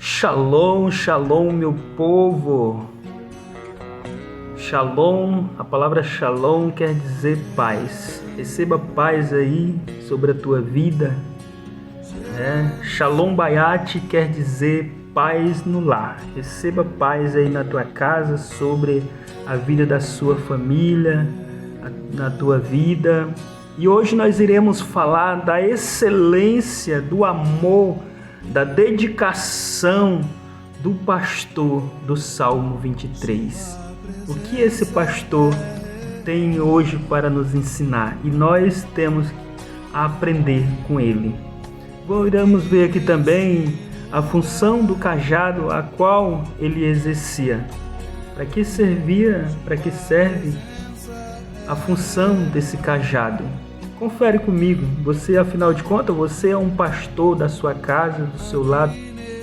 Shalom, shalom, meu povo. Shalom, a palavra shalom quer dizer paz. Receba paz aí sobre a tua vida. Shalom Bayat quer dizer paz no lar. Receba paz aí na tua casa, sobre a vida da sua família, na tua vida. E hoje nós iremos falar da excelência, do amor, da dedicação do pastor do Salmo 23. O que esse pastor tem hoje para nos ensinar? E nós temos a aprender com ele. Iremos ver aqui também a função do cajado, a qual ele exercia. Para que servia, para que serve a função desse cajado? Confere comigo. Você, afinal de contas, você é um pastor da sua casa, do seu lado.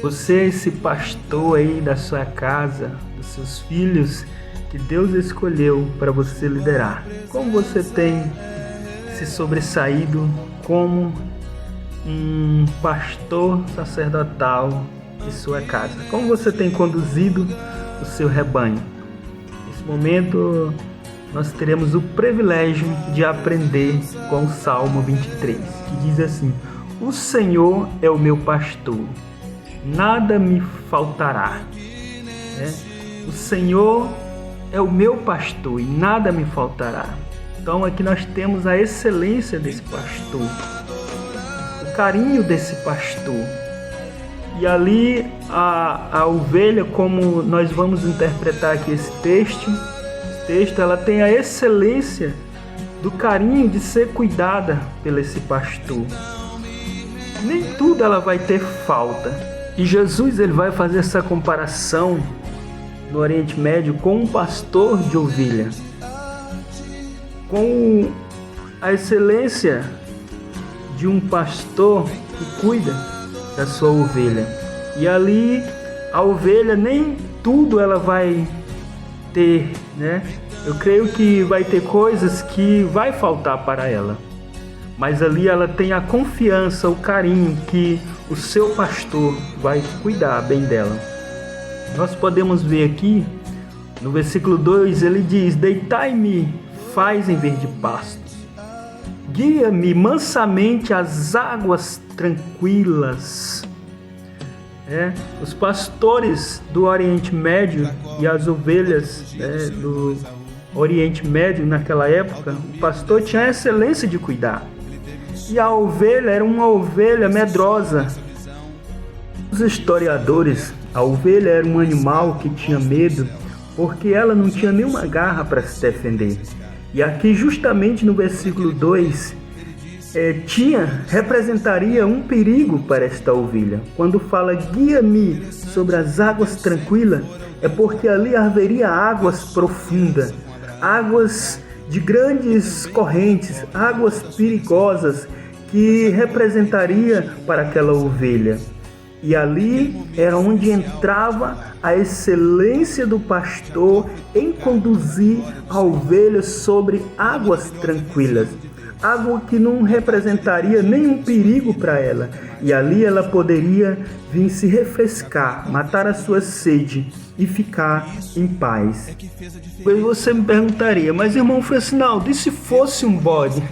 Você é esse pastor aí da sua casa, dos seus filhos, que Deus escolheu para você liderar. Como você tem se sobressaído como um pastor sacerdotal de sua casa? Como você tem conduzido o seu rebanho? Nesse momento, nós teremos o privilégio de aprender com o Salmo 23, que diz assim: o Senhor é o meu pastor, nada me faltará. O Senhor é o meu pastor e nada me faltará. Então aqui nós temos a excelência desse pastor, o carinho desse pastor. E ali a ovelha, como nós vamos interpretar aqui esse texto, ela tem a excelência do carinho de ser cuidada por esse pastor. Nem tudo ela vai ter falta. E Jesus ele vai fazer essa comparação no Oriente Médio com um pastor de ovelha, com a excelência de um pastor que cuida da sua ovelha. E ali a ovelha nem tudo ela vai ter, Eu creio que vai ter coisas que vai faltar para ela, mas ali ela tem a confiança, o carinho que o seu pastor vai cuidar bem dela. Nós podemos ver aqui no versículo 2, ele diz: deitai-me, faz em verde pastos, guia-me mansamente às águas tranquilas. Os pastores do Oriente Médio e as ovelhas do Oriente Médio naquela época, o pastor tinha a excelência de cuidar. E a ovelha era uma ovelha medrosa. Os historiadores, a ovelha era um animal que tinha medo, porque ela não tinha nenhuma garra para se defender. E aqui justamente no versículo 2, representaria um perigo para esta ovelha. Quando fala guia-me sobre as águas tranquilas, é porque ali haveria águas profundas, águas de grandes correntes, águas perigosas, que representaria para aquela ovelha. E ali era onde entrava a excelência do pastor em conduzir a ovelha sobre águas tranquilas. Água que não representaria nenhum perigo para ela. E ali ela poderia vir se refrescar, matar a sua sede e ficar em paz. Aí você me perguntaria: mas irmão Francinaldo, e se fosse um bode?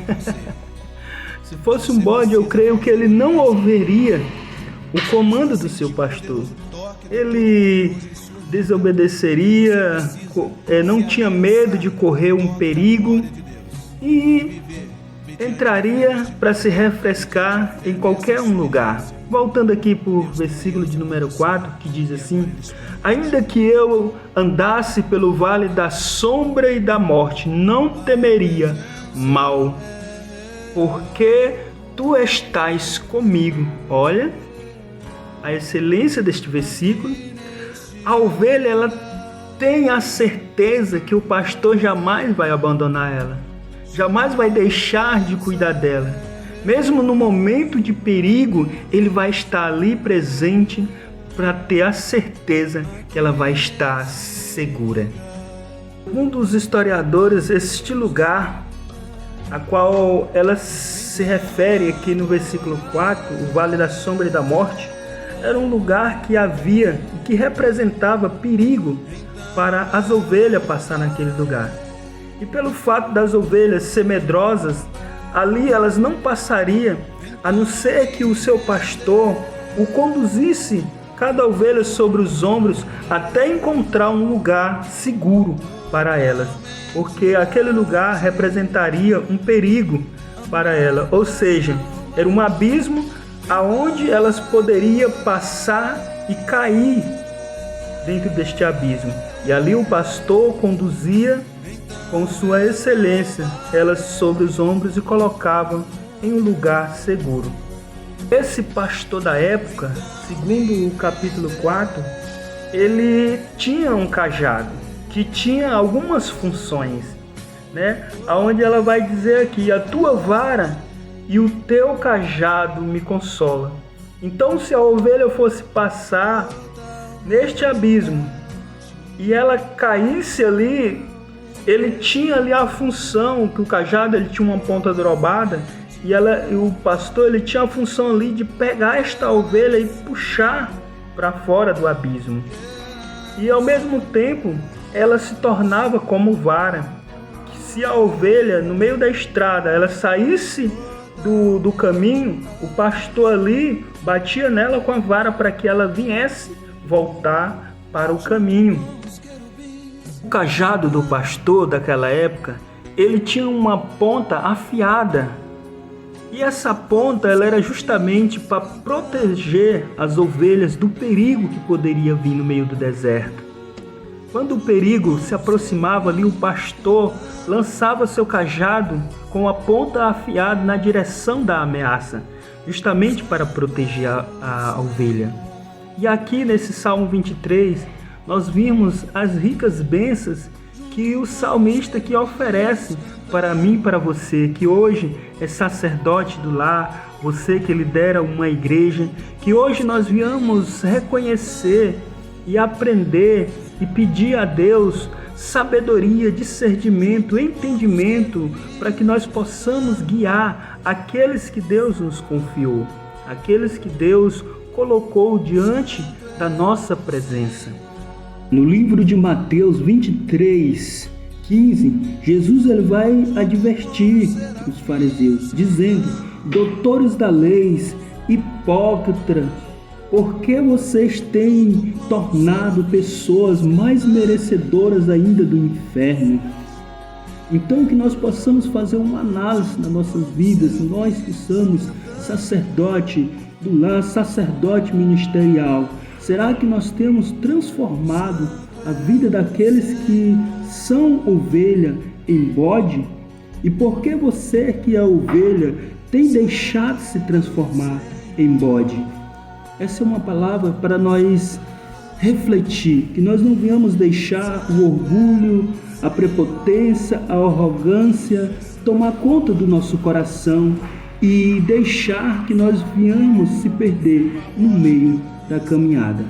Se fosse um bode, eu creio que ele não ouviria o comando do seu pastor. Ele desobedeceria, não tinha medo de correr um perigo e entraria para se refrescar em qualquer um lugar. Voltando aqui para o versículo de número 4, que diz assim: ainda que eu andasse pelo vale da sombra e da morte, não temeria mal, porque tu estás comigo. Olha a excelência deste versículo. A ovelha ela tem a certeza que o pastor jamais vai abandonar ela, jamais vai deixar de cuidar dela. Mesmo no momento de perigo, ele vai estar ali presente para ter a certeza que ela vai estar segura. Segundo os historiadores, este lugar a qual ela se refere aqui no versículo 4, o Vale da Sombra e da Morte, era um lugar que havia e que representava perigo para as ovelhas passar naquele lugar. E pelo fato das ovelhas ser medrosas, ali elas não passariam, a não ser que o seu pastor o conduzisse cada ovelha sobre os ombros até encontrar um lugar seguro para elas, porque aquele lugar representaria um perigo para ela, ou seja, era um abismo aonde elas poderiam passar e cair dentro deste abismo. E ali o pastor conduzia com sua excelência elas sobre os ombros e colocava em um lugar seguro. Esse pastor da época, segundo o capítulo 4, ele tinha um cajado que tinha algumas funções, Onde ela vai dizer aqui: a tua vara e o teu cajado me consola. Então, se a ovelha fosse passar neste abismo e ela caísse ali, ele tinha ali a função, que o cajado ele tinha uma ponta dobrada, e o pastor ele tinha a função ali de pegar esta ovelha e puxar para fora do abismo. E ao mesmo tempo, ela se tornava como vara. Se a ovelha, no meio da estrada, ela saísse do caminho, o pastor ali batia nela com a vara para que ela viesse voltar para o caminho. O cajado do pastor daquela época, ele tinha uma ponta afiada. E essa ponta ela era justamente para proteger as ovelhas do perigo que poderia vir no meio do deserto. Quando o perigo se aproximava ali, o pastor lançava seu cajado com a ponta afiada na direção da ameaça, justamente para proteger a ovelha. E aqui nesse Salmo 23, nós vimos as ricas bênçãos que o salmista aqui oferece para mim e para você, que hoje é sacerdote do lar, você que lidera uma igreja, que hoje nós viemos reconhecer e aprender e pedir a Deus sabedoria, discernimento, entendimento, para que nós possamos guiar aqueles que Deus nos confiou, aqueles que Deus colocou diante da nossa presença. No livro de Mateus 23, 15, Jesus ele vai advertir os fariseus, dizendo: doutores da lei, hipócritas, por que vocês têm tornado pessoas mais merecedoras ainda do inferno? Então que nós possamos fazer uma análise nas nossas vidas, nós que somos sacerdote do lar, sacerdote ministerial. Será que nós temos transformado a vida daqueles que são ovelha em bode? E por que você que é ovelha tem deixado de se transformar em bode? Essa é uma palavra para nós refletir, que nós não venhamos deixar o orgulho, a prepotência, a arrogância tomar conta do nosso coração e deixar que nós venhamos se perder no meio da caminhada.